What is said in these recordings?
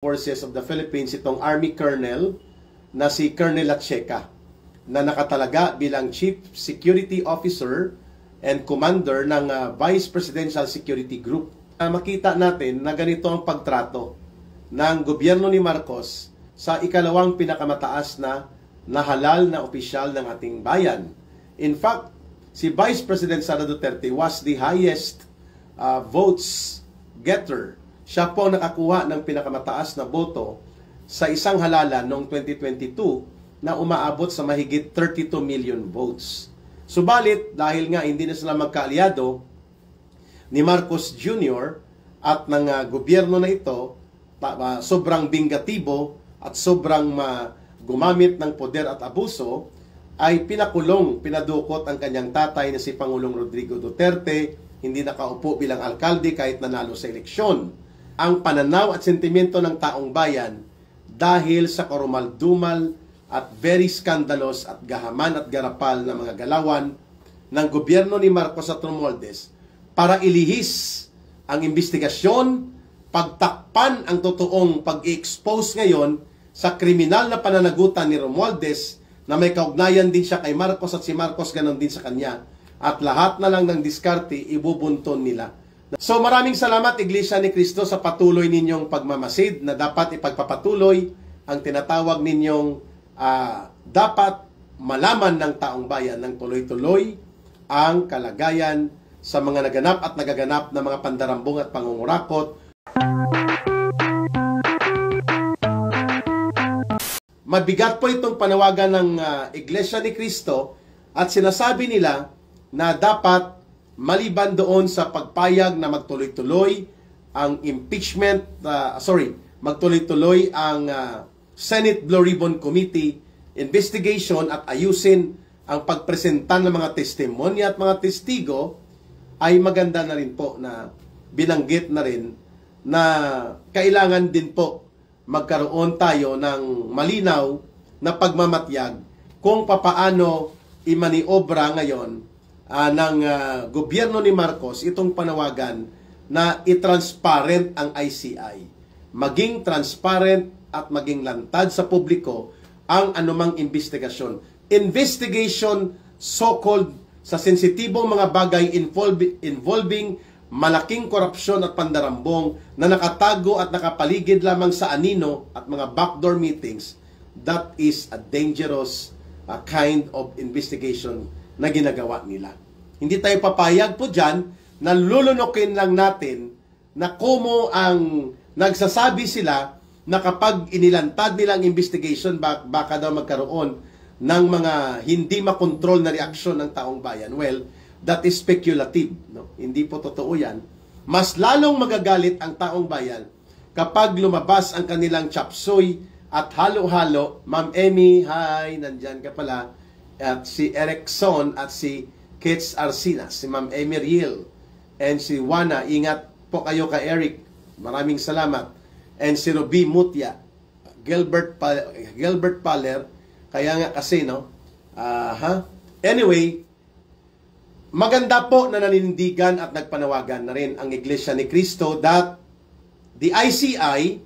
Forces of the Philippines itong Army Colonel na si Colonel Lacheca na nakatalaga bilang Chief Security Officer and Commander ng Vice Presidential Security Group. Makita natin na ganito ang pagtrato ng gobyerno ni Marcos sa ikalawang pinakamataas na halal na opisyal ng ating bayan. In fact, si Vice President Sara Duterte was the highest votes getter. Siya po nakakuha ng pinakamataas na boto sa isang halalan noong 2022 na umaabot sa mahigit 32 million votes. Subalit, dahil nga hindi na sila magkaalyado ni Marcos Jr. at ng gobyerno na ito, sobrang bingatibo at sobrang gumamit ng poder at abuso, ay pinadukot ang kanyang tatay na si Pangulong Rodrigo Duterte, hindi nakaupo bilang alkalde kahit nanalo sa eleksyon. Ang pananaw at sentimiento ng taong bayan dahil sa karumal-dumal at very scandalous at gahaman at garapal na mga galawan ng gobyerno ni Marcos at Romualdez para ilihis ang investigasyon, pagtakpan ang totoong pag-expose ngayon sa kriminal na pananagutan ni Romualdez na may kaugnayan din siya kay Marcos at si Marcos ganon din sa kanya. At lahat na lang ng diskarte, ibubunton nila. So maraming salamat Iglesia ni Cristo sa patuloy ninyong pagmamasid na dapat ipagpapatuloy ang tinatawag ninyong dapat malaman ng taong bayan ng tuloy-tuloy ang kalagayan sa mga naganap at nagaganap na mga pandarambong at pangungurakot. Mabigat po itong panawagan ng Iglesia ni Cristo at sinasabi nila na dapat maliban doon sa pagpayag na magtuloy-tuloy ang impeachment, magtuloy-tuloy ang Senate Blue Ribbon Committee investigation at ayusin ang pagpresenta ng mga testimonya at mga testigo, ay maganda na rin po na binanggit na rin na kailangan din po magkaroon tayo ng malinaw na pagmamatyag kung papaano imaniobra ngayon ng gobyerno ni Marcos itong panawagan na i-transparent ang ICI. Maging transparent at maging lantad sa publiko ang anumang investigasyon. Investigation so-called sa sensitibong mga bagay involving malaking korupsyon at pandarambong na nakatago at nakapaligid lamang sa anino at mga backdoor meetings, that is a dangerous kind of investigation na ginagawa nila. Hindi tayo papayag po dyan na lulunukin lang natin na kumo ang nagsasabi sila na kapag inilantad nilang investigation, baka daw magkaroon ng mga hindi makontrol na reaksyon ng taong bayan. Well, that is speculative. No? Hindi po totoo yan. Mas lalong magagalit ang taong bayan kapag lumabas ang kanilang chapsuy at halo-halo. Ma'am Emmy, hi, nandyan ka pala. At si Erickson at si Kits Arsinas, si Ma'am Emmy Riel, and si Juana, ingat po kayo kay Eric. Maraming salamat. And si Ruby Mutya, Gilbert Paler, kaya nga kasi, no? Anyway, maganda po na naninindigan at nagpanawagan na rin ang Iglesia ni Cristo that the ICI,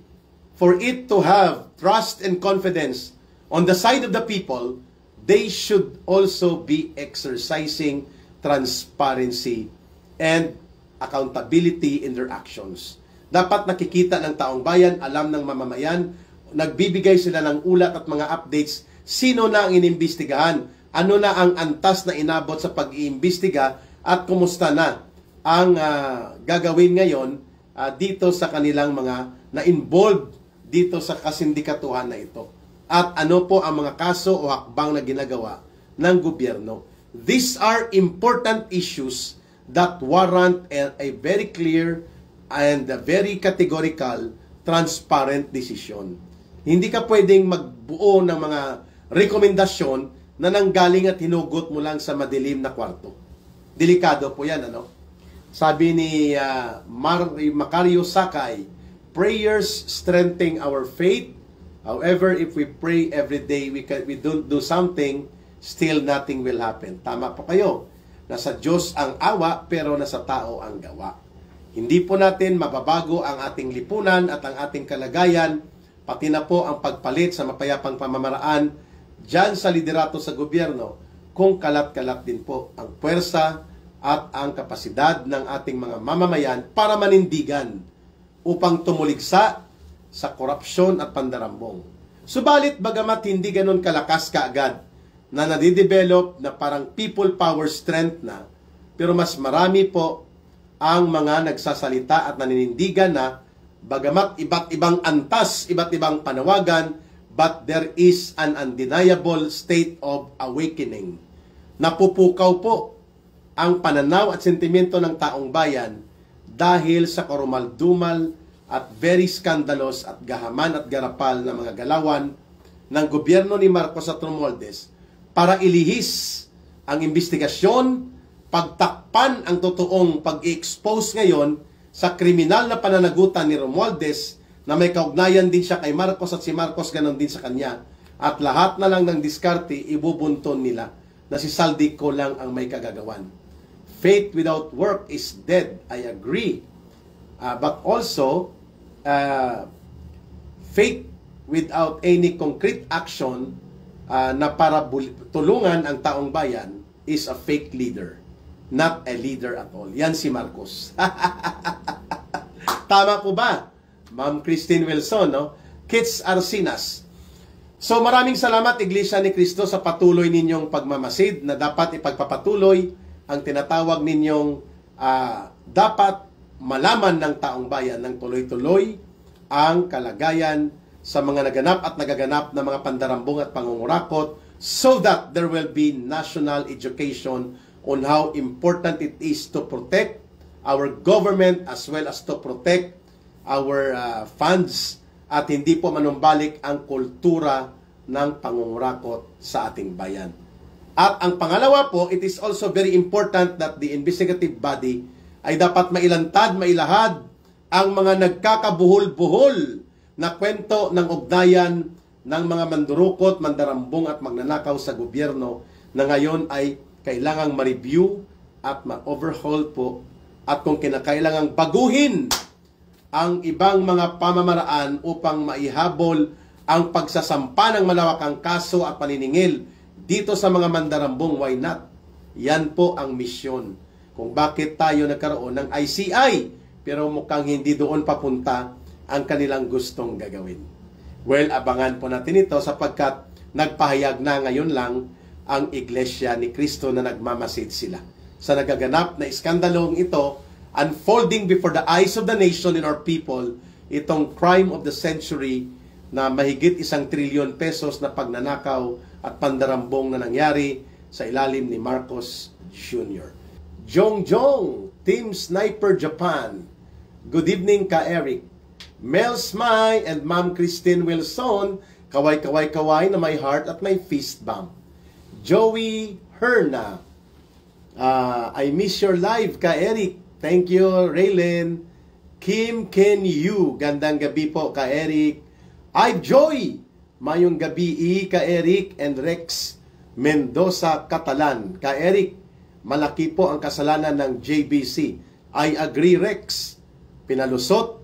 for it to have trust and confidence on the side of the people, they should also be exercising transparency and accountability in their actions. Dapat nakikita ng taong bayan, alam ng mamamayan, nagbibigay sila ng ulat at mga updates, sino na ang inimbestigahan, ano na ang antas na inabot sa pag-iimbestiga, at kumusta na ang gagawin ngayon dito sa kanilang mga na-involved dito sa kasindikatuhan na ito. At ano po ang mga kaso o hakbang na ginagawa ng gobyerno. These are important issues that warrant a very clear and a very categorical, transparent decision. Hindi ka pwedeng magbuo ng mga rekomendasyon na nanggaling at hinugot mo lang sa madilim na kwarto. Delikado po yan, ano? Sabi ni Macario Sakay, prayers strengthen our faith. However, if we pray every day, we don't do something, still nothing will happen. Tama po kayo. Nasa Diyos ang awa, pero nasa tao ang gawa. Hindi po natin mababago ang ating lipunan at ang ating kalagayan pati na po ang pagpalit sa mapayapang pamamaraan dyan sa liderato sa gobyerno, kung kalat-kalat din po ang puwersa at ang kapasidad ng ating mga mamamayan para manindigan upang tumuligsa sa korupsyon at pandarambong. Subalit bagamat hindi ganun kalakas kaagad na nadidevelop na parang people power strength na, pero mas marami po ang mga nagsasalita at naninindigan na bagamat iba't ibang antas, iba't ibang panawagan, but there is an undeniable state of awakening. Napupukaw po ang pananaw at sentimiento ng taong bayan dahil sa karumal-dumal at very scandalous at gahaman at garapal na mga galawan ng gobyerno ni Marcos at Romualdez para ilihis ang investigasyon, pagtakpan ang totoong pag-i-expose ngayon sa kriminal na pananagutan ni Romualdez na may kaugnayan din siya kay Marcos at si Marcos ganon din sa kanya. At lahat na lang ng diskarte ibubunton nila na si Saldico lang ang may kagagawan. Faith without work is dead. I agree. But also, faith without any concrete action na para tulungan ang taong bayan is a fake leader. Not a leader at all. Yan si Marcos. Tama po ba, Ma'am Christine Wilson, no? Kits Arsinas. So maraming salamat, Iglesia ni Cristo, sa patuloy ninyong pagmamasid na dapat ipagpapatuloy ang tinatawag ninyong dapat malaman ng taong bayan ng tuloy-tuloy ang kalagayan sa mga naganap at nagaganap na mga pandarambong at pangungurakot so that there will be national education on how important it is to protect our government as well as to protect our funds at hindi po manumbalik ang kultura ng pangungurakot sa ating bayan. At ang pangalawa po, it is also very important that the investigative body ay dapat mailantad, mailahad ang mga nagkakabuhol-buhol na kwento ng ugnayan ng mga mandurukot, mandarambong at magnanakaw sa gobyerno na ngayon ay kailangang ma-review at ma-overhaul po at kung kinakailangang baguhin ang ibang mga pamamaraan upang maihabol ang pagsasampa ng malawakang kaso at paniningil dito sa mga mandarambong, why not? Yan po ang misyon kung bakit tayo nagkaroon ng ICI pero mukhang hindi doon papunta ang kanilang gustong gagawin. Well, abangan po natin ito sapagkat nagpahayag na ngayon lang ang Iglesia ni Cristo na nagmamasid sila sa nagaganap na iskandalong ito, unfolding before the eyes of the nation and our people, itong crime of the century na mahigit 1 trilyon pesos na pagnanakaw at pandarambong na nangyari sa ilalim ni Marcos Jr. Jong, Team Sniper Japan. Good evening ka, Eric. Mel Smay and Ma'am Christine Wilson, kaway na may heart at may fist bump. Joey Herna, I miss your live ka, Eric. Thank you, Raylin. Kim Ken Yu, gandang gabi po ka, Eric. Joy, mayong gabi ka, Eric. And Rex Mendoza Catalan, ka, Eric. Malaki po ang kasalanan ng JBC. I agree, Rex. Pinalusot,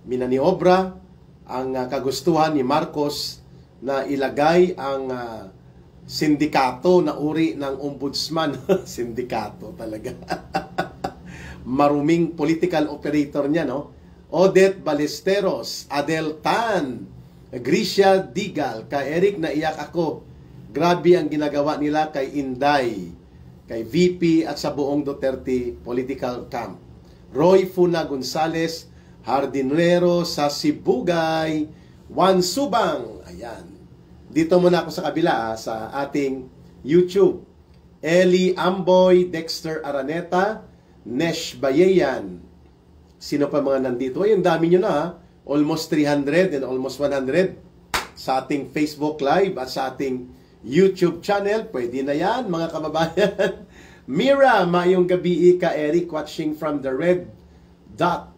minaniobra ang kagustuhan ni Marcos na ilagay ang sindikato na uri ng ombudsman. Sindikato talaga. Maruming political operator niya, no? Odette Ballesteros, Adel Tan, Grisha Digal, kay Eric, naiyak ako. Grabe ang ginagawa nila kay Inday, kay VP at sa buong Duterte political camp. Roy Funa Gonzales, Hardinero sa Sibugay, Juan Subang, ayan. Dito muna ako sa kabila sa ating YouTube. Eli Amboy, Dexter Araneta, Nesh Bayeyan. Sino pa mga nandito? Ay, ang dami nyo na ha. Almost 300 and almost 100 sa ating Facebook Live at sa ating YouTube channel. Pwede na yan, mga kababayan. Mira, mayong gabi ka, Eric, watching from the red dot.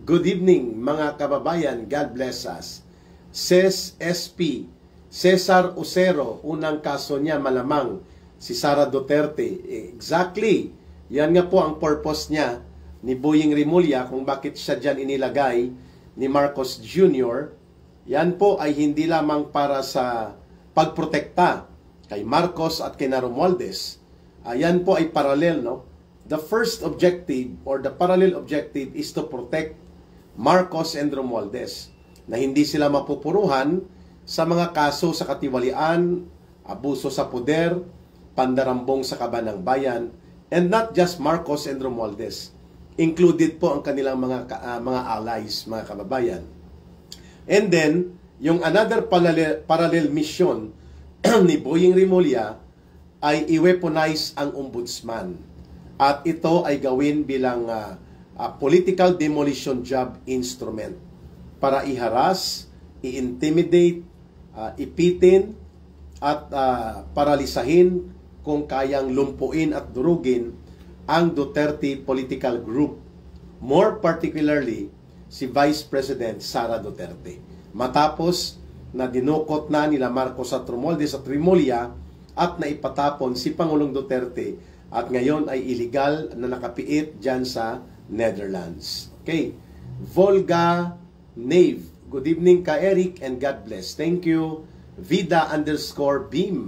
Good evening, mga kababayan. God bless us. Ses SP, Cesar Ocero, unang kaso niya malamang si Sara Duterte. Exactly. Yan nga po ang purpose niya ni Boying Rimulya kung bakit siya dyan inilagay ni Marcos Jr. Yan po ay hindi lamang para sa pagprotekta kay Marcos at kay Romualdez. Yan po ay parallel, no? The first objective or the parallel objective is to protect Marcos and Romualdez, na hindi sila mapupuruhan sa mga kaso sa katiwalian, abuso sa poder, pandarambong sa kaban ng bayan, and not just Marcos and Romualdez. Included po ang kanilang mga allies, mga kababayan. And then, yung another parallel mission ni Boying Rimulya ay i-weaponize ang ombudsman. At ito ay gawin bilang political demolition job instrument para iharas, i-intimidate, ipitin, at paralisahin kung kayang lumpuin at durugin ang Duterte political group. More particularly, si Vice President Sara Duterte. Matapos na dinukot na nila Marcos at Romualdez at Rimulya at naipatapon si Pangulong Duterte at ngayon ay illegal na nakapiit dyan sa Netherlands. Okay. Volga Nave. Good evening ka Eric and God bless. Thank you. Vida_Beam.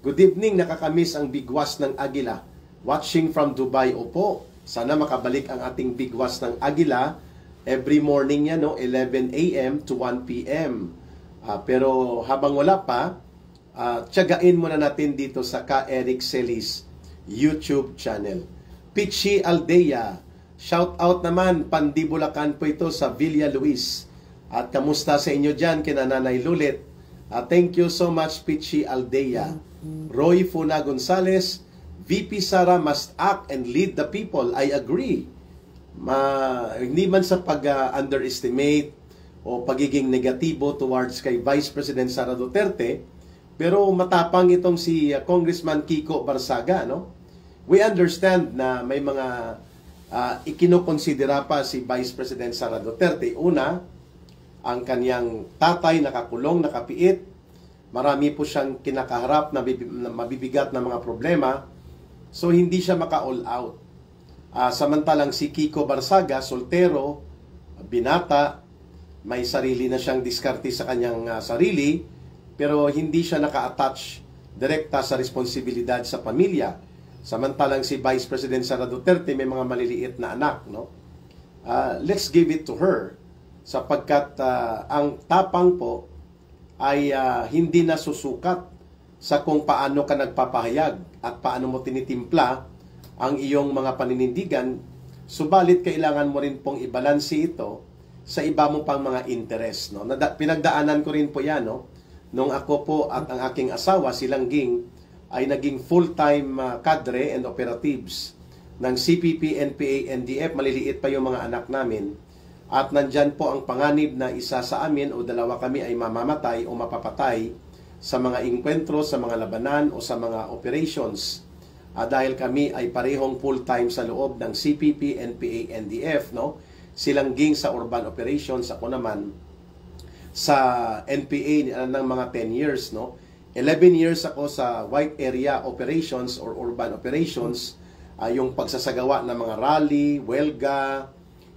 Good evening, nakakamiss ang bigwas ng Agila. Watching from Dubai. Opo, sana makabalik ang ating bigwas ng Agila every morning yan, no? 11 a.m. to 1 p.m. Pero habang wala pa, tiyagain muna natin dito sa Ka Eric Celis YouTube channel. Pichi Aldea, shout out naman, Pandibulacan po ito sa Villa Luis. At kamusta sa inyo dyan, kina Nanay Lulit? Thank you so much, Pichi Aldea. Roy Funa Gonzales, VP Sara must act and lead the people. I agree. Hindi man sa pag-underestimate o pagiging negatibo towards kay Vice President Sara Duterte, pero matapang itong si Congressman Kiko Barsaga, no? We understand na may mga ikinokonsidera pa si Vice President Sara Duterte. Una, ang kanyang tatay nakakulong, nakapiit. Marami po siyang kinakaharap na mabibigat na mga problema. So, hindi siya maka-all out. Samantalang si Kiko Barsaga, soltero, binata, may sarili na siyang diskarte sa kanyang sarili, pero hindi siya naka-attach direkta sa responsibilidad sa pamilya. Samantalang si Vice President Sara Duterte may mga maliliit na anak, no? Let's give it to her, sapagkat ang tapang po ay hindi nasusukat sa kung paano ka nagpapahayag at paano mo tinitimpla ang iyong mga paninindigan, subalit kailangan mo rin pong ibalansi ito sa iba mo pang mga interest, no? Pinagdaanan ko rin po yan, no? Nung ako po at ang aking asawa, si Langging, ay naging full-time cadre and operatives ng CPP, NPA, NDF. Maliliit pa yung mga anak namin. At nandyan po ang panganib na isa sa amin o dalawa kami ay mamamatay o mapapatay sa mga inkwentro, sa mga labanan o sa mga operations. Dahil kami ay parehong full-time sa loob ng CPP, NPA, NDF, no? Silang ging sa urban operations, ako naman sa NPA ng mga 10 years, no? 11 years ako sa white area operations or urban operations, yung pagsasagawa ng mga rally, welga,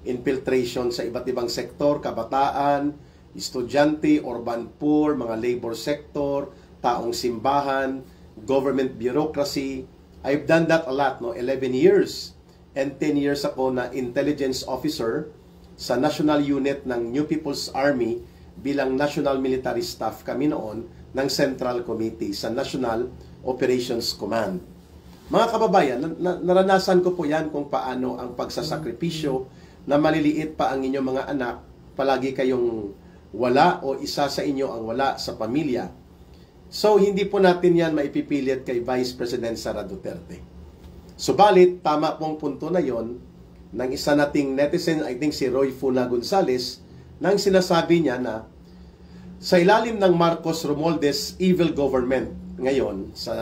infiltration sa iba't ibang sektor, kabataan, estudyante, urban poor, mga labor sector, taong simbahan, government bureaucracy. I've done that a lot, no? 11 years and 10 years ako na intelligence officer sa national unit ng New People's Army bilang National Military Staff kami noon ng Central Committee sa National Operations Command. Mga kababayan, naranasan ko po yan kung paano ang pagsasakripisyo na maliliit pa ang inyong mga anak, palagi kayong wala o isa sa inyo ang wala sa pamilya. So, hindi po natin yan maipipilit kay Vice President Sara Duterte. Subalit, tama pong punto na yon ng isa nating netizen, I think si Roy Funa Gonzales, nang sinasabi niya na sa ilalim ng Marcos Romualdez evil government ngayon, sa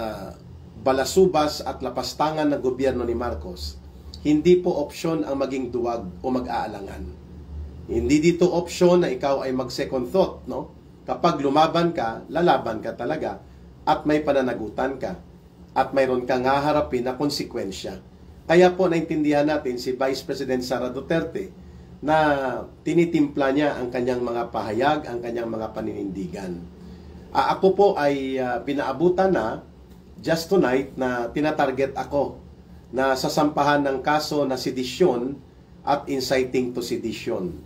balasubas at lapastangan ng gobyerno ni Marcos, hindi po opsyon ang maging duwag o mag-aalangan. Hindi dito opsyon na ikaw ay mag-second thought, no? Kapag lumaban ka, lalaban ka talaga at may pananagutan ka at mayroon kang haharapin na konsekwensya. Kaya po naintindihan natin si Vice President Sara Duterte na tinitimpla niya ang kanyang mga pahayag, ang kanyang mga paninindigan. Ako po ay pinaabutan na just tonight na tinatarget ako na sasampahan ng kaso na sedisyon at inciting to sedition.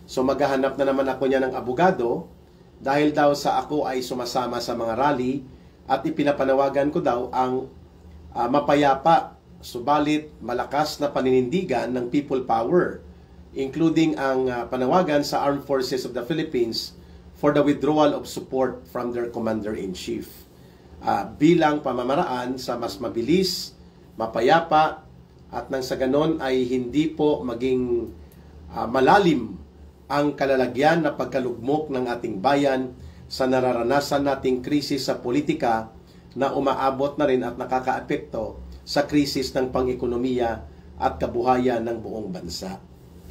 So maghahanap na naman ako niya ng abogado dahil daw sa ako ay sumasama sa mga rally at ipinapanawagan ko daw ang mapayapa subalit malakas na paninindigan ng people power, including ang panawagan sa Armed Forces of the Philippines for the withdrawal of support from their Commander-in-Chief. Bilang pamamaraan sa mas mabilis, mapayapa, at nang sa ganon ay hindi po maging malalim ang kalalagyan na pagkalugmok ng ating bayan sa nararanasan nating krisis sa politika na umaabot na rin at nakakaapekto sa krisis ng pang-ekonomiya at kabuhayan ng buong bansa.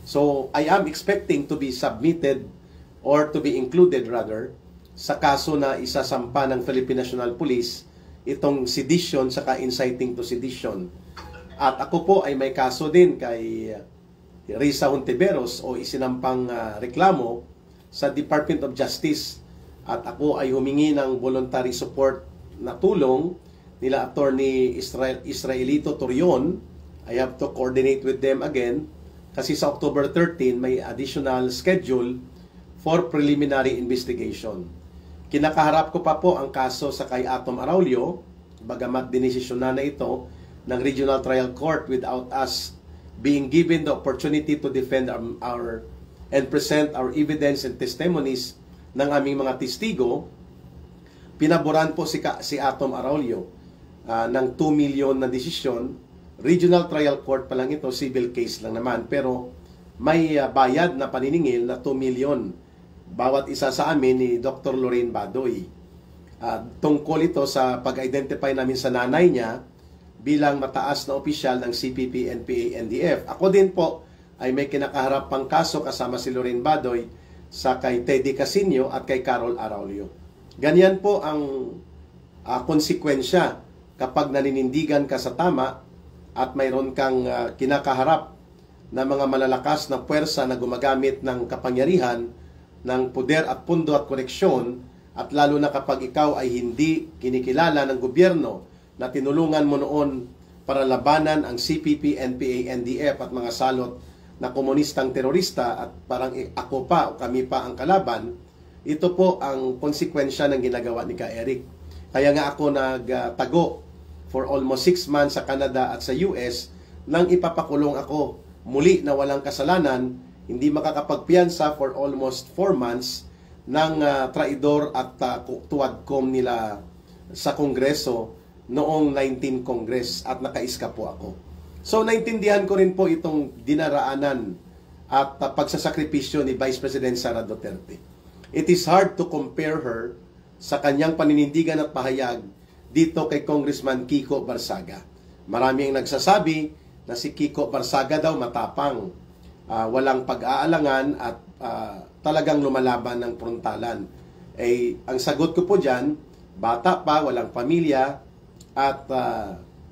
So, I am expecting to be submitted or to be included rather sa kaso na isasampa ng Philippine National Police itong sedition saka inciting to sedition. At ako po ay may kaso din kay Risa Hontiveros o isinampang reklamo sa Department of Justice. At ako ay humingi ng voluntary support na tulong nila Attorney Israelito Torion. I have to coordinate with them again kasi sa October 13 may additional schedule for preliminary investigation. Kinakaharap ko pa po ang kaso sa kay Atom Araulio, bagamat dinesisyon na ito ng Regional Trial Court without us being given the opportunity to defend our and present our evidence and testimonies ng aming mga testigo. Pinaboran po si Atom Araulio ng 2 million na desisyon. Regional Trial Court pa lang ito, civil case lang naman, pero may bayad na paniningil na 2 million bawat isa sa amin ni Dr. Lorraine Badoy. Tungkol ito sa pag-identify namin sa nanay niya bilang mataas na opisyal ng CPP, NPA, NDF. Ako din po ay may kinakaharap pang kaso kasama si Lorraine Badoy sa kay Teddy Casino at kay Carol Araulio. Ganyan po ang konsekwensya kapag naninindigan ka sa tama at mayroon kang kinakaharap na mga malalakas na puwersa na gumagamit ng kapangyarihan, ng poder at pundo at koneksyon, at lalo na kapag ikaw ay hindi kinikilala ng gobyerno na tinulungan mo noon para labanan ang CPP, NPA, NDF at mga salot na komunistang terorista at parang ako pa o kami pa ang kalaban. Ito po ang konsekwensya ng ginagawa ni Ka Eric. Kaya nga ako nagtago for almost 6 months sa Canada at sa US nang ipapakulong ako muli na walang kasalanan, hindi makakapagpiyansa for almost 4 months ng traidor at tuwadkom nila sa Kongreso noong 19 Congress at nakaiska po ako. So naintindihan ko rin po itong dinaraanan at pagsasakripisyo ni Vice President Sara Duterte. It is hard to compare her sa kanyang paninindigan at pahayag dito kay Congressman Kiko Barsaga. Marami ang nagsasabi na si Kiko Barsaga daw matapang, walang pag-aalangan at talagang lumalaban ng frontalan. Ang sagot ko po dyan, bata pa, walang pamilya at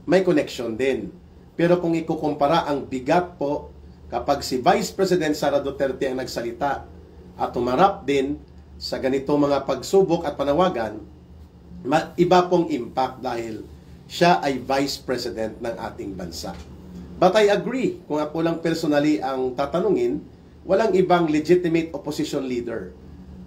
may connection din. Pero kung ikukumpara ang bigat po kapag si Vice President Sara Duterte ang nagsalita at tumarap din sa ganito mga pagsubok at panawagan, iba pong impact dahil siya ay Vice President ng ating bansa. But I agree, kung ako lang personally ang tatanungin, walang ibang legitimate opposition leader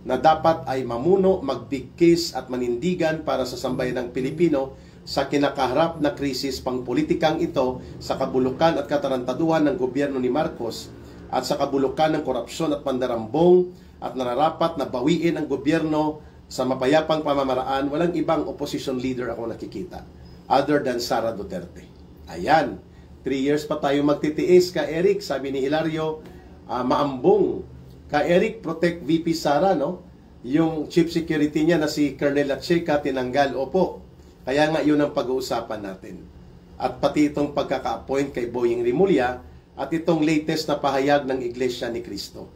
na dapat ay mamuno, magbigkis at manindigan para sa sambayan ng Pilipino sa kinakaharap na krisis pangpolitikang ito sa kabulukan at katarantaduhan ng gobyerno ni Marcos at sa kabulukan ng korupsyon at pandarambong at nararapat na bawiin ang gobyerno sa mapayapang pamamaraan. Walang ibang opposition leader ako nakikita other than Sara Duterte. Ayan, 3 years pa tayo magtitiis, Ka Eric, sabi ni Hilario, maambong. Ka Eric, protect VP Sara, no? Yung chief security niya na si Colonel Lacheca tinanggal, opo. Kaya nga yun ang pag-uusapan natin. At pati itong pagkaka-appoint kay Boying Rimulya at itong latest na pahayag ng Iglesia ni Cristo.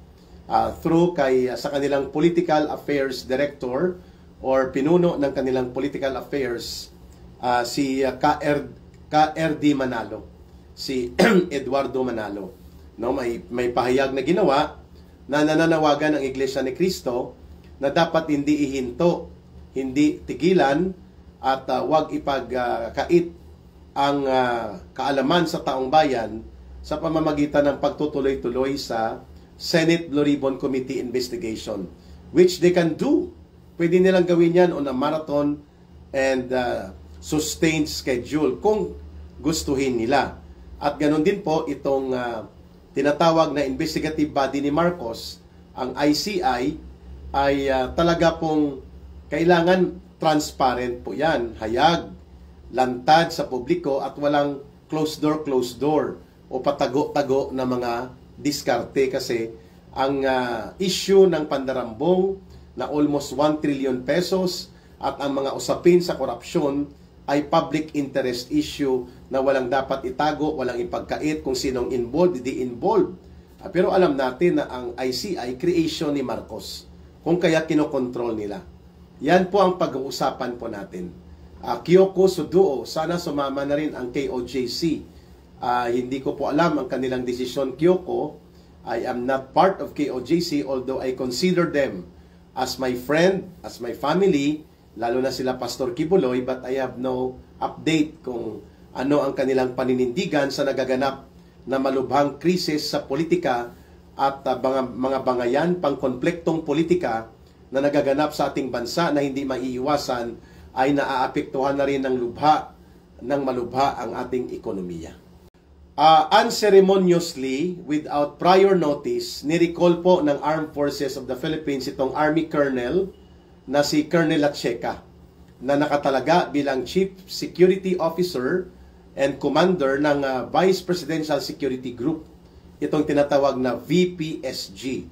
Through sa kanilang political affairs director or pinuno ng kanilang political affairs, si KRD Manalo, si Eduardo Manalo. No, may pahayag na ginawa na nananawagan ang Iglesia ni Cristo na dapat hindi ihinto, hindi tigilan, at huwag ipagkait ang kaalaman sa taong bayan sa pamamagitan ng pagtutuloy-tuloy sa Senate Blue Ribbon Committee investigation, which they can do. Pwede nilang gawin yan on a marathon and sustained schedule kung gustuhin nila. At ganun din po itong tinatawag na investigative body ni Marcos, ang ICI, ay talaga pong kailangan transparent po yan, hayag, lantad sa publiko at walang closed door o patago-tago na mga diskarte, kasi ang issue ng pandarambong na almost 1 trillion pesos at ang mga usapin sa korupsyon ay public interest issue na walang dapat itago, walang ipagkait kung sinong involved, hindi involved. Pero alam natin na ang ICI, creation ni Marcos, kung kaya kinokontrol nila. Yan po ang pag-uusapan po natin. Kyoko Suduo, sana sumama na rin ang KOJC. Hindi ko po alam ang kanilang desisyon, Kyoko. I am not part of KOJC, although I consider them as my friend, as my family, lalo na sila Pastor Kibuloy, but I have no update kung ano ang kanilang paninindigan sa nagaganap na malubhang krisis sa politika at mga bangayan, pangkonfliktong politika na nagaganap sa ating bansa na hindi maiiwasan ay naaapektuhan na rin ng malubha ang ating ekonomiya. Unceremoniously, without prior notice, nirecall po ng Armed Forces of the Philippines itong Army Colonel na si Colonel Lacheca, na nakatalaga bilang Chief Security Officer and Commander ng Vice Presidential Security Group, itong tinatawag na VPSG.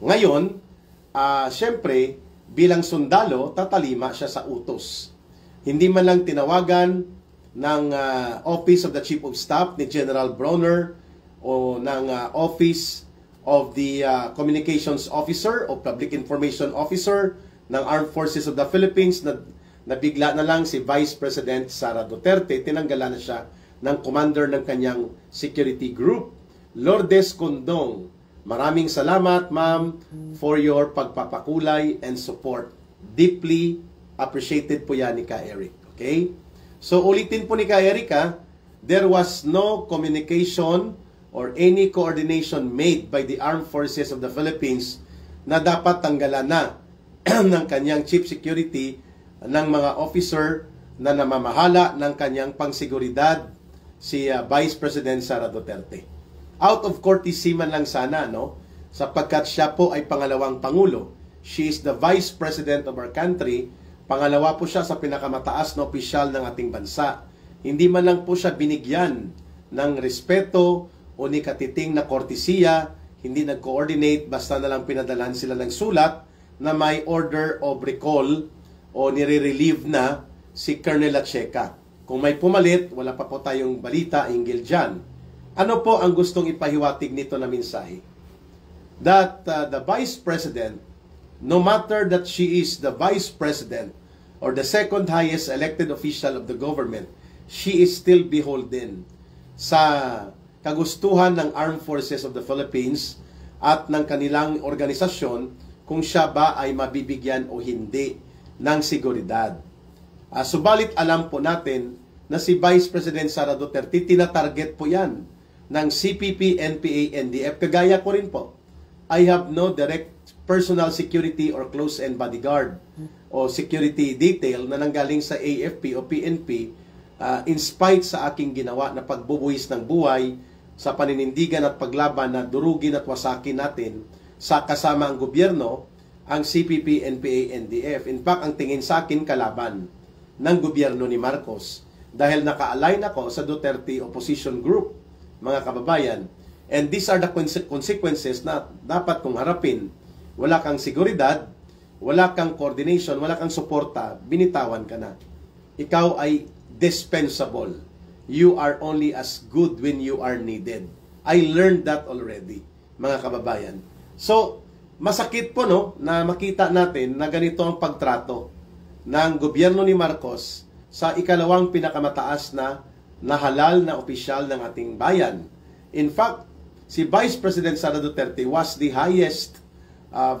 Ngayon, syempre, bilang sundalo, tatalima siya sa utos. Hindi man lang tinawagan ng Office of the Chief of Staff ni General Bronner o ng Office of the Communications Officer o Public Information Officer ng Armed Forces of the Philippines na bigla na lang si Vice President Sara Duterte, tinanggalan na siya ng commander ng kanyang security group. Lourdes Condong, maraming salamat ma'am for your pagpapakulay and support. Deeply appreciated po yan ni Ka Eric. Okay? So ulitin po ni Ka Eric, there was no communication or any coordination made by the Armed Forces of the Philippines na dapat tanggalan na ng kanyang chief security ng mga officer na namamahala ng kanyang pangsiguridad, si Vice President Sara Duterte. Out of courtesy man lang sana, no? Sapagkat siya po ay pangalawang pangulo. She is the Vice President of our country. Pangalawa po siya sa pinakamataas na opisyal ng ating bansa. Hindi man lang po siya binigyan ng respeto o ni katiting na kortesiya, hindi nag-coordinate, basta na lang pinadalan sila ng sulat na may order of recall o nire-relieve na si Colonel Lacheca. Kung may pumalit, wala pa po tayong balita hinggil dyan. Ano po ang gustong ipahiwatig nito na mensahe? That the Vice President, no matter that she is the Vice President or the second highest elected official of the government, she is still beholden sa kagustuhan ng Armed Forces of the Philippines at ng kanilang organisasyon kung siya ba ay mabibigyan o hindi ng seguridad. Subalit alam po natin na si Vice President Sara Duterte, tinatarget po yan ng CPP, NPA, NDF. Kagaya ko rin po. I have no direct personal security or close-end bodyguard o security detail na nanggaling sa AFP o PNP in spite sa aking ginawa na pagbubuhis ng buhay sa paninindigan at paglaban na durugin at wasakin natin sa kasama ang gobyerno, ang CPP, NPA, NDF. In fact, ang tingin sa akin kalaban ng gobyerno ni Marcos dahil naka-align ako sa Duterte Opposition Group, mga kababayan. And these are the consequences na dapat kong harapin. Wala kang seguridad, wala kang coordination, wala kang suporta, binitawan ka na. Ikaw ay dispensable. You are only as good when you are needed. I learned that already, mga kababayan. So, masakit po no na makita natin na ganito ang pagtrato ng gobyerno ni Marcos sa ikalawang pinakamataas na halal na opisyal ng ating bayan. In fact, si Vice President Sara Duterte was the highest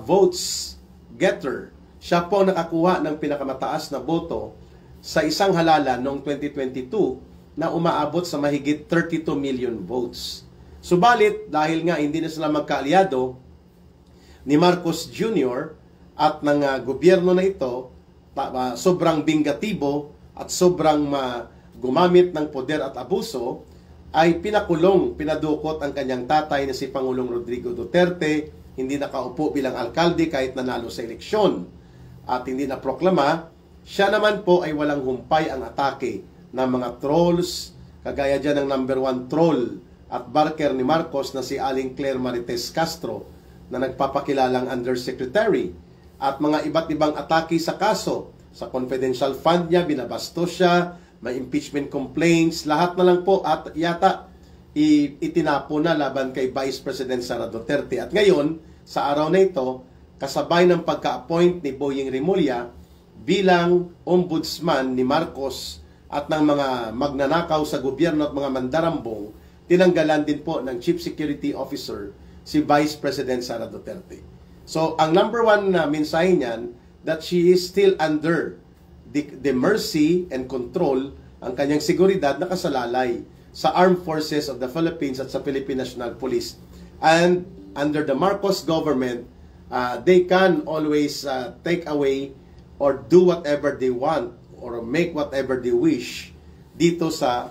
votes getter. Siya po nakakuha ng pinakamataas na boto sa isang halalan noong 2022 na umaabot sa mahigit 32 million votes. Subalit, dahil nga hindi na sila magkaalyado ni Marcos Jr. at ng gobyerno na ito, sobrang bingatibo at sobrang gumamit ng poder at abuso, ay pinadukot ang kanyang tatay na si Pangulong Rodrigo Duterte, hindi nakaupo bilang alkalde kahit nanalo sa eleksyon at hindi na proklama. Siya naman po ay walang humpay ang atake ng mga trolls, kagaya dyan ng number 1 troll at barker ni Marcos na si Aling Claire Marites Castro na nagpapakilalang undersecretary, at mga iba't ibang atake sa kaso. Sa confidential fund niya, binabastos siya, may impeachment complaints, lahat na lang po at yata itinapo na laban kay Vice President Sara Duterte. At ngayon, sa araw na ito, kasabay ng pagka-appoint ni Boying Rimulya bilang ombudsman ni Marcos at ng mga magnanakaw sa gobyerno at mga mandarambong, tinanggalan din po ng Chief Security Officer si Vice President Sara Duterte. So, ang number 1 na mensahe niyan, that she is still under the mercy and control, ang kanyang seguridad nakasalalay sa Armed Forces of the Philippines at sa Philippine National Police. And under the Marcos government, they can always take away or do whatever they want or make whatever they wish dito sa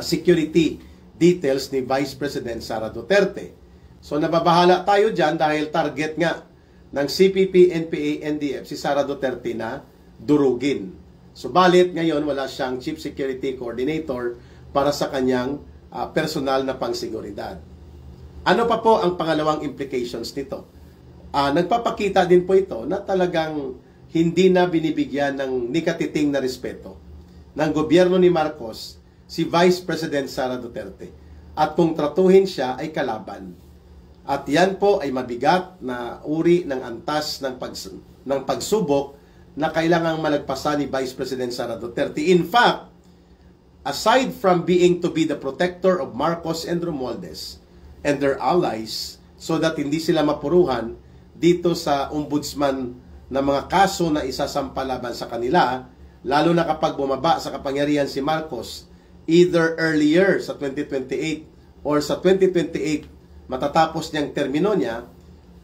security details ni Vice President Sara Duterte. So nababahala tayo dyan dahil target nga ng CPP, NPA, NDF si Sara Duterte na durugin. Subalit ngayon wala siyang Chief Security Coordinator para sa kanyang personal na pangseguridad. Ano pa po ang pangalawang implications nito? Nagpapakita din po ito na talagang hindi na binibigyan ng nikatiting na respeto ng gobyerno ni Marcos si Vice President Sara Duterte. At kung tratuhin siya ay kalaban. At yan po ay mabigat na uri ng antas ng pagsubok na kailangang malagpasan ni Vice President Sara Duterte. In fact, aside from being to be the protector of Marcos and Romualdez and their allies so that hindi sila mapuruhan dito sa ombudsman na mga kaso na isasampa laban sa kanila, lalo na kapag bumaba sa kapangyarihan si Marcos, either earlier sa 2028 or sa 2028 matatapos niyang termino niya,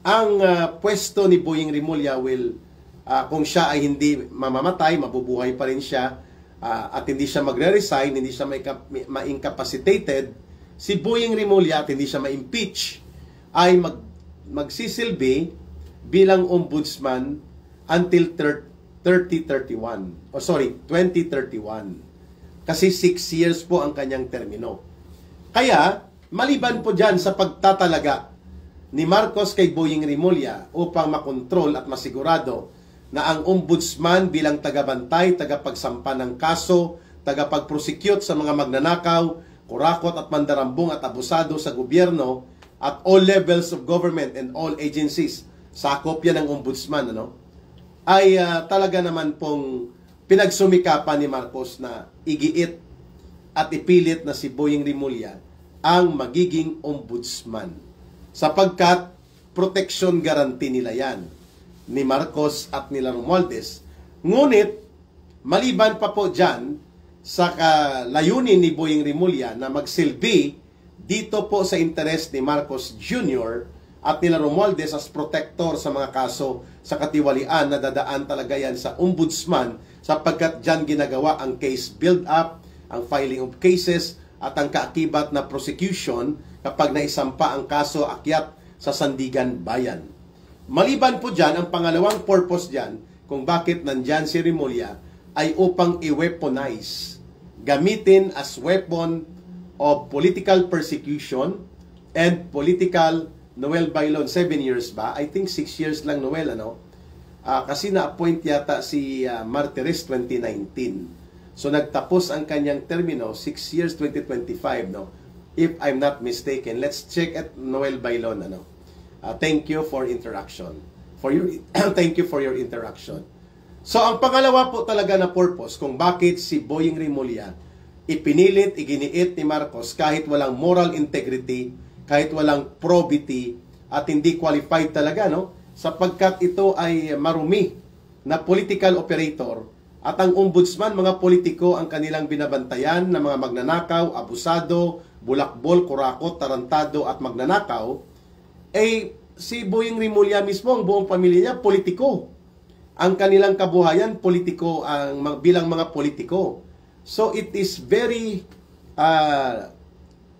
ang pwesto ni Boying Rimulya will, kung siya ay hindi mamamatay, mabubuhay pa rin siya, at hindi siya magre-resign, hindi siya ma-incapacitated, si Boying Rimulya at hindi siya ma-impeach, ay magsisilbi bilang ombudsman until 2031. Kasi 6 years po ang kanyang termino. Kaya, maliban po dyan sa pagtatalaga ni Marcos kay Boying Rimulya upang makontrol at masigurado na ang ombudsman bilang tagabantay, tagapagsampa ng kaso, tagapag-prosecute sa mga magnanakaw, kurakot at mandarambong at abusado sa gobyerno at all levels of government and all agencies, sakop yan ng ombudsman, ay talaga naman pong pinagsumikapan ni Marcos na igiit at ipilit na si Boying Rimulya ang magiging ombudsman. Sapagkat protection guarantee nila yan, ni Marcos at nila Romualdez. Ngunit, maliban pa po dyan sa layunin ni Boying Rimulya na magsilbi dito po sa interes ni Marcos Jr. at nila Romualdez as protector sa mga kaso sa katiwalian na dadaan talaga yan sa ombudsman sapagkat dyan ginagawa ang case build-up, ang filing of cases at ang kaakibat na prosecution kapag naisampa ang kaso akyat sa sandigan bayan. Maliban po dyan, ang pangalawang purpose dyan kung bakit nandyan si Rimulya ay upang i-weaponize, gamitin as weapon of political persecution and political Noel Bailon. 7 years ba? I think 6 years lang Noel, kasi na-appoint yata si Martires 2019. So nagtapos ang kanyang termino 6 years 2025, if I'm not mistaken. Let's check at Noel Bailon, thank you for interaction. Thank you for your interaction. So ang pangalawa po talaga na purpose kung bakit si Boying Rimulya ipinilit, iginiit ni Marcos kahit walang moral integrity, kahit walang probity at hindi qualified talaga, no? Sapagkat ito ay marumi na political operator at ang ombudsman, mga politiko ang kanilang binabantayan na mga magnanakaw, abusado, bulakbol, kurakot, tarantado at magnanakaw, si Boying Rimulya mismo, ang buong pamilya niya, politiko. Ang kanilang kabuhayan, politiko, bilang mga politiko. So it is very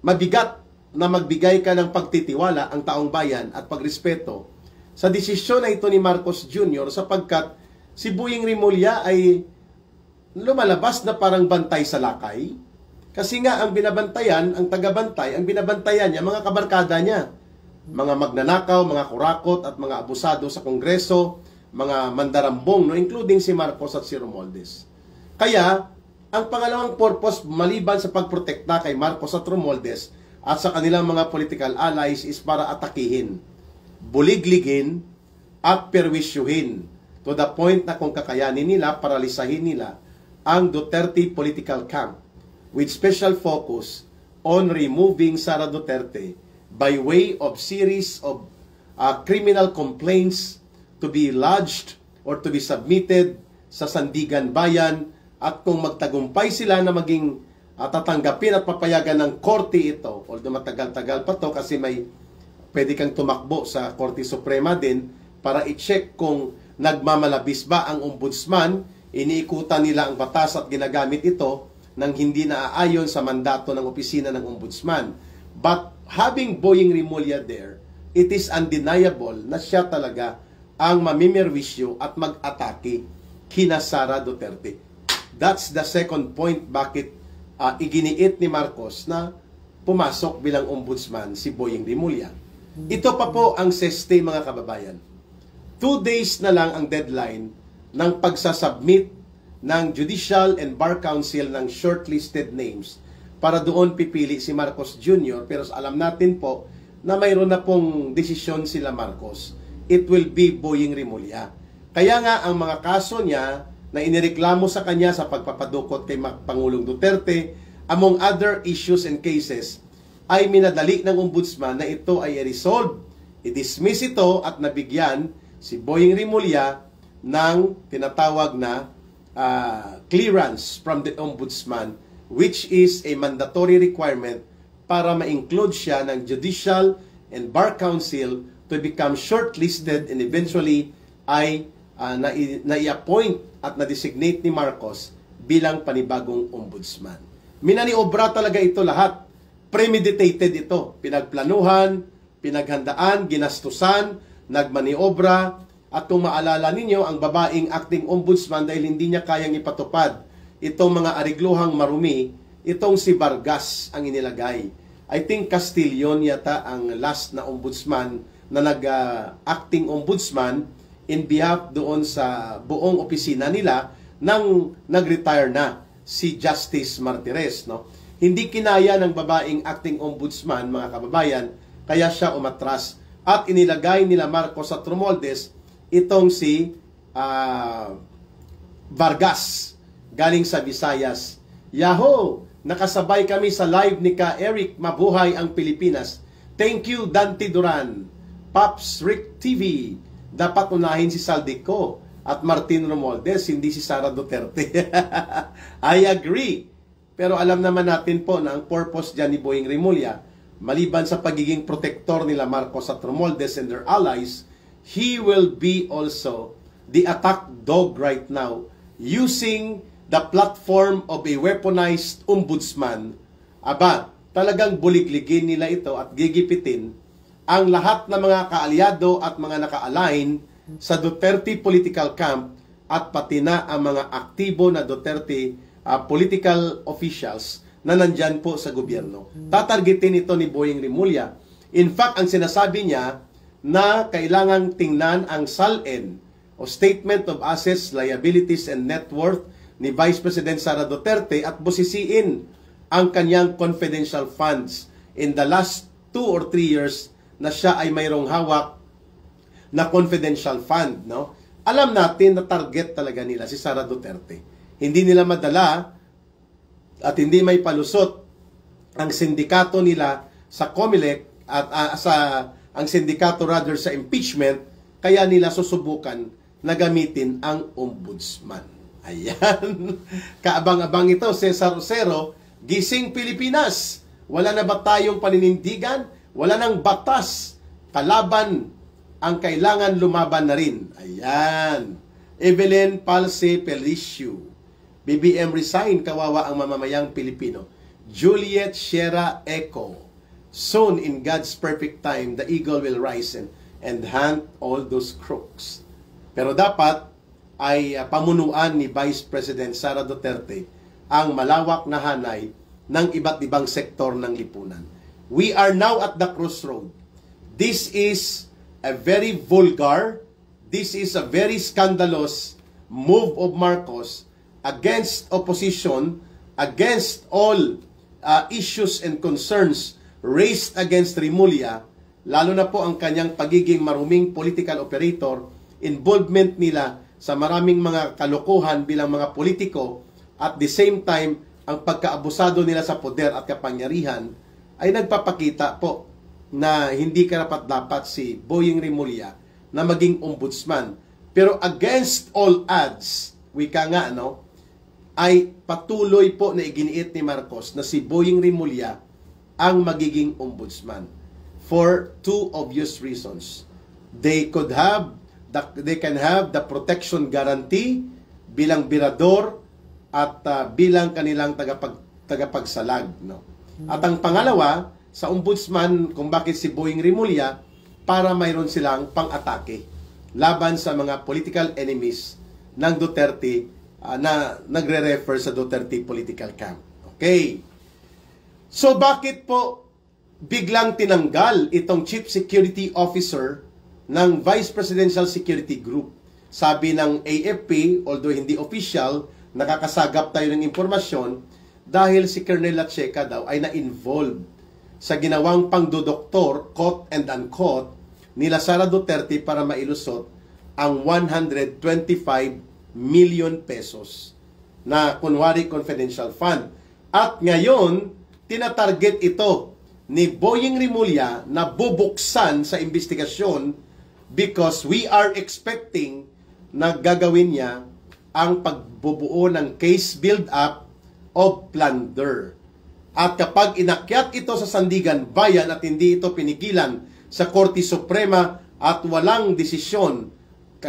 mabigat na magbigay ka ng pagtitiwala ang taong bayan at pagrespeto sa desisyon na ito ni Marcos Jr. sapagkat si Boying Rimulya ay lumalabas na parang bantay sa lakay. Kasi nga ang binabantayan, ang tagabantay, ang binabantayan niya, mga kabarkada niya. Mga magnanakaw, mga kurakot at mga abusado sa Kongreso, mga mandarambong, no, including si Marcos at si Romualdez. Kaya, ang pangalawang purpose maliban sa pagprotekta kay Marcos at Romualdez at sa kanilang mga political allies is para atakihin, buligligin at perwisyuhin to the point na kung kakayanin nila, paralisahin nila ang Duterte political camp with special focus on removing Sara Duterte by way of series of criminal complaints to be lodged or to be submitted sa Sandigan Bayan, at kung magtagumpay sila na maging tatanggapin at papayagan ng korte ito, although matagal-tagal pa to kasi pwede kang tumakbo sa Korte Suprema din para i-check kung nagmamalabis ba ang ombudsman, iniikutan nila ang batas at ginagamit ito nang hindi naaayon sa mandato ng opisina ng ombudsman. But having Boying Rimulya there, it is undeniable na siya talaga ang mamimerwisyo at mag-atake kina Sara Duterte. That's the second point bakit iginiit ni Marcos na pumasok bilang ombudsman si Boying Rimulya. Ito pa po ang seste, mga kababayan. 2 days na lang ang deadline ng pagsasubmit ng Judicial and Bar Council ng shortlisted names para doon pipili si Marcos Jr. Pero alam natin po na mayroon na pong desisyon sila Marcos. It will be Boying Rimulya. Kaya nga ang mga kaso niya na inireklamo sa kanya sa pagpapadukot kay Pangulong Duterte, among other issues and cases, ay minadali ng ombudsman na ito ay i-resolve, i-dismiss ito at nabigyan si Boying Rimulya ng tinatawag na clearance from the ombudsman, which is a mandatory requirement para ma-include siya ng Judicial and Bar Council to become shortlisted and eventually ay na-i-appoint at na-designate ni Marcos bilang panibagong ombudsman. Minaniobra talaga ito lahat. Premeditated ito. Pinagplanuhan, pinaghandaan, ginastusan, nagmaniobra. At kung maalala ninyo, ang babaeng acting ombudsman dahil hindi niya kayang ipatupad itong mga arigluhang marumi, itong si Vargas ang inilagay. I think Castillon yata ang last na ombudsman na nag-acting ombudsman in behalf doon sa buong opisina nila nang nag-retire na si Justice Martires, no? Hindi kinaya ng babaeng acting ombudsman, mga kababayan, kaya siya umatras at inilagay nila Marcos at Romualdez itong si Vargas galing sa Visayas. Yahoo! Nakasabay kami sa live ni Ka Eric, mabuhay ang Pilipinas. Thank you Dante Duran. Pops Rick TV. Dapat unahin si Saldico at Martin Romualdez, hindi si Sara Duterte. I agree. Pero alam naman natin po na ang purpose dyan ni Boying Rimulya, maliban sa pagiging protector nila Marcos at Romualdez and their allies, he will be also the attack dog right now, using the platform of a weaponized ombudsman. Aba, talagang buligligin nila ito at gigipitin ang lahat ng mga kaalyado at mga naka-align sa Duterte political camp at pati na ang mga aktibo na Duterte political officials na nandyan po sa gobyerno. Tatargetin ito ni Boying Rimulya. In fact, ang sinasabi niya na kailangang tingnan ang SALN o Statement of Assets, Liabilities and Net Worth ni Vice President Sara Duterte at busisiin ang kanyang confidential funds in the last 2 or 3 years na siya ay mayroong hawak na confidential fund, no? Alam natin na target talaga nila si Sara Duterte. Hindi nila madala at hindi may palusot ang sindikato nila sa COMELEC at ang sindikato rather sa impeachment, kaya nila susubukan na gamitin ang ombudsman. Ayan. Kaabang-abang ito, Cesar Ocero, gising Pilipinas. Wala na ba tayong paninindigan? Wala nang batas. Kalaban ang kailangan lumaban na rin. Ayan. Evelyn Palse Pelicio. BBM resign, kawawa ang mamamayang Pilipino. Juliet Sierra Eco. Soon, in God's perfect time, the eagle will rise and hunt all those crooks. Pero dapat ay pamunuan ni Vice President Sara Duterte ang malawak na hanay ng iba't ibang sektor ng lipunan. We are now at the crossroad. This is a very vulgar, this is a very scandalous move of Marcos against opposition, against all issues and concerns raised against Rimulya, lalo na po ang kanyang pagiging maruming political operator, involvement nila sa maraming mga kalokohan bilang mga politiko, at the same time, ang pagkaabusado nila sa poder at kapangyarihan, ay nagpapakita po na hindi karapat-dapat si Boying Rimulya na maging ombudsman. Pero against all odds, wika nga, no, ay patuloy po na iginiit ni Marcos na si Boying Rimulya ang magiging ombudsman for two obvious reasons. They can have the protection guarantee bilang birador at bilang kanilang tagapagsalag, no. At ang pangalawa sa ombudsman, kung bakit si Boying Rimulya, para mayroon silang pang-atake laban sa mga political enemies ng Duterte na nagre-refer sa Duterte political camp. Okay. So bakit po biglang tinanggal itong Chief Security Officer ng Vice Presidential Security Group? Sabi ng AFP, although hindi official, nakakasagap tayo ng impormasyon dahil si Colonel Lacheca daw ay na-involved sa ginawang pangdodoktor, quote and unquote, nila Sara Duterte para mailusot ang 125 million pesos na kunwari confidential fund. At ngayon, tinatarget ito ni Boying Rimulya na bubuksan sa investigasyon because we are expecting na gagawin niya ang pagbubuo ng case build-up of plunder. At kapag inakyat ito sa Sandigan Bayan at hindi ito pinigilan sa Korte Suprema at walang desisyon,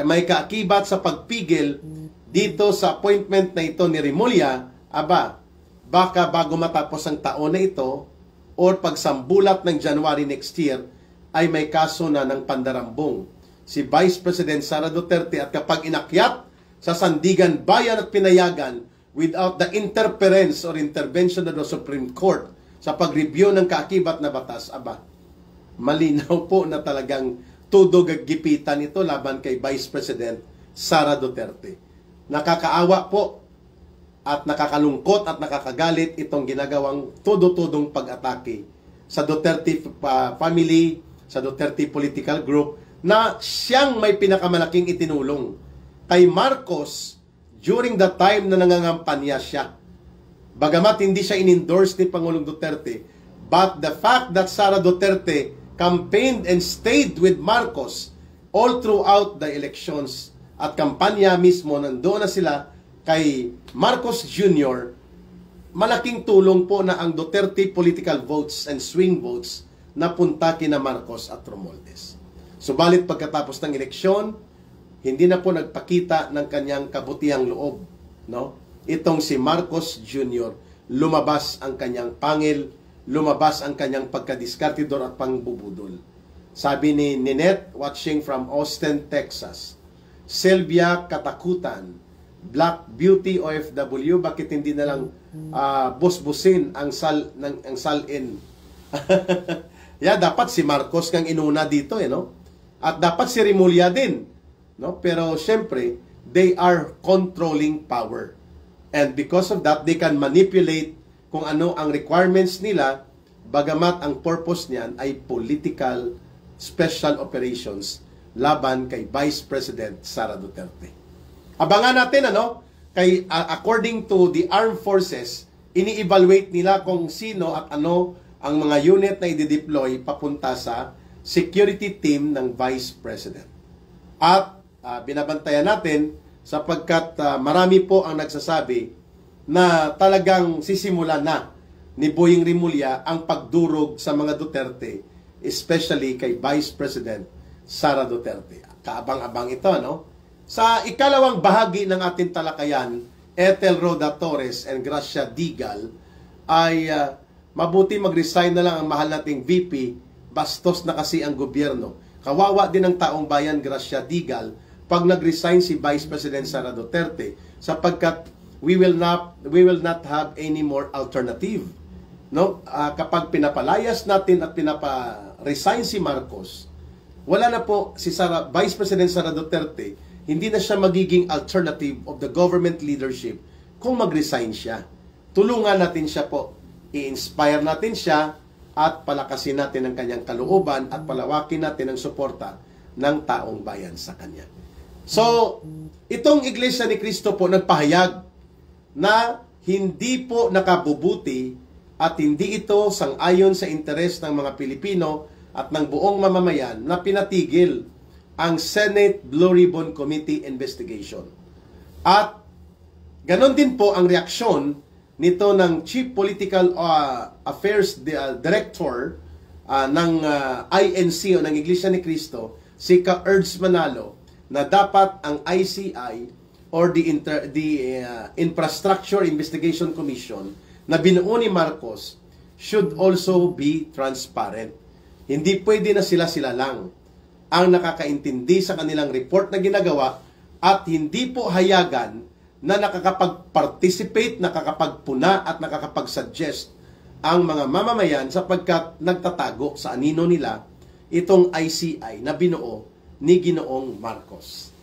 may kaakibat sa pagpigil dito sa appointment na ito ni Rimulya, baka bago matapos ang taon na ito or pagsambulat ng January next year ay may kaso na ng pandarambong si Vice President Sara Duterte. At kapag inakyat sa Sandigan Bayan at pinayagan without the interference or intervention of the Supreme Court sa pag-review ng kaakibat na batas, malinaw po na talagang tudog at gipitan ito laban kay Vice President Sara Duterte. Nakakaawa po at nakakalungkot at nakakagalit itong ginagawang todo-todong pag-atake sa Duterte family, sa Duterte political group, na siyang may pinakamalaking itinulong kay Marcos during the time na nangangampanya siya. Bagamat hindi siya in-endorse ni Pangulong Duterte, but the fact that Sara Duterte campaigned and stayed with Marcos all throughout the elections at kampanya mismo, nandoon na sila kay Marcos Jr., malaking tulong po na ang Duterte political votes and swing votes napunta kina Marcos at Romualdez. Subalit pagkatapos ng eleksyon, hindi na po nagpakita ng kanyang kabutihang loob, no? Itong si Marcos Jr., lumabas ang kanyang pangil, lumabas ang kanyang pagkadiskartidor at pangbubudol. Sabi ni Ninette, watching from Austin, Texas, Sylvia Katakutan, Black Beauty OFW, bakit hindi na lang busbusin ang salin? Dapat si Marcos kang inuna dito, no? At dapat si Rimulya din, no? Pero syempre, they are controlling power. And because of that, they can manipulate kung ano ang requirements nila, bagamat ang purpose niyan ay political special operations laban kay Vice President Sara Duterte. Abangan natin, according to the armed forces, ini-evaluate nila kung sino at ano ang mga unit na i-deploy papunta sa security team ng Vice President. At binabantayan natin sapagkat marami po ang nagsasabi na talagang sisimula na ni Boying Rimulya ang pagdurog sa mga Duterte, especially kay Vice President Sara Duterte. Kaabang-abang ito, no? Sa ikalawang bahagi ng ating talakayan, Ethel Roda Torres and Gracia Digal ay mabuti mag-resign na lang ang mahal nating VP, bastos na kasi ang gobyerno. Kawawa din ang taong bayan, Gracia Digal, pag nag-resign si Vice President Sara Duterte sapagkat we will not have any more alternative. No? Kapag pinapalayas natin at pinapa-resign si Marcos, wala na po si Vice President Sara Duterte, hindi na siya magiging alternative of the government leadership kung mag-resign siya. Tulungan natin siya po, i-inspire natin siya at palakasin natin ang kanyang kalooban at palawakin natin ang suporta ng taong bayan sa kanya. So, itong Iglesia ni Cristo po nagpahayag na hindi po nakabubuti at hindi ito sang-ayon sa interes ng mga Pilipino at ng buong mamamayan na pinatigil ang Senate Blue Ribbon Committee investigation. At ganon din po ang reaksyon nito ng Chief Political Affairs Director ng INC o ng Iglesia ni Cristo, si Ka-Erds Manalo, na dapat ang ICI or the Infrastructure Investigation Commission na binuo ni Marcos should also be transparent. Hindi pwede na sila lang ang nakakaintindi sa kanilang report na ginagawa at hindi po hayagan na nakakapag-participate, nakakapagpuna at nakakapag-suggest ang mga mamamayan sapagkat nagtatago sa anino nila itong ICI na binuo ni Ginoong Marcos.